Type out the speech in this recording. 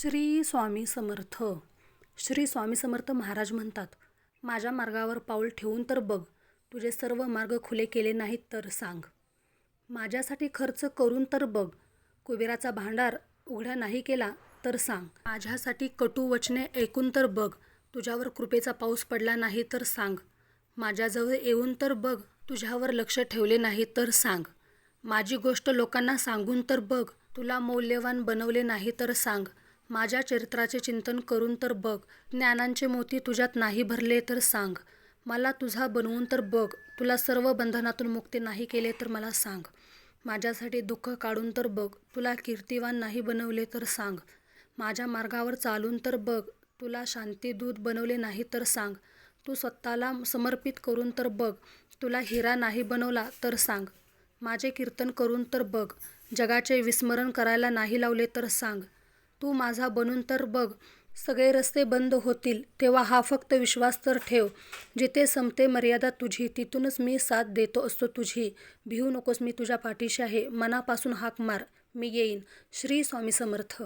श्री स्वामी समर्थ. श्री स्वामी समर्थ महाराज म्हणतात, माझ्या मार्गावर पाऊल ठेवून तर बघ, तुझे सर्व मार्ग खुले केले नाहीत तर सांग. माझ्यासाठी खर्च करून तर बघ, कुबेराचा भांडार उघडा नाही केला तर सांग. माझ्यासाठी कटू वचने ऐकून तर बघ, तुझ्यावर कृपेचा पाऊस पडला नाही तर सांग. माझ्याजवळ येऊन तर बघ, तुझ्यावर लक्ष ठेवले नाही तर सांग. माझी गोष्ट लोकांना सांगून तर बघ, तुला मौल्यवान बनवले नाही तर सांग. माझ्या चरित्राचे चिंतन करून तर बघ, ज्ञानांचे मोती तुझ्यात नाही भरले तर सांग. मला तुझा बनवून तर बघ, तुला सर्व बंधनातून मुक्ती नाही केले तर मला सांग. माझ्यासाठी दुःख काढून तर बघ, तुला कीर्तिवान नाही बनवले तर सांग. माझ्या मार्गावर चालून तर बघ, तुला शांतिदूत बनवले नाही तर सांग. तू स्वतःला समर्पित करून तर बघ, तुला हिरा नाही बनवला तर सांग. माझे कीर्तन करून तर बघ, जगाचे विस्मरण करायला नाही लावले तर सांग. तू माझा बनून तर बघ, सगळे रस्ते बंद होतील तेव्हा हा फक्त विश्वास तर ठेव. जिथे संपते मर्यादा तुझी, तिथूनच मी साथ देतो असतो तुझी. भिवू नकोस, मी तुझ्या पाठीशी आहे. मनापासून हाक मार, मी येईन. श्री स्वामी समर्थ.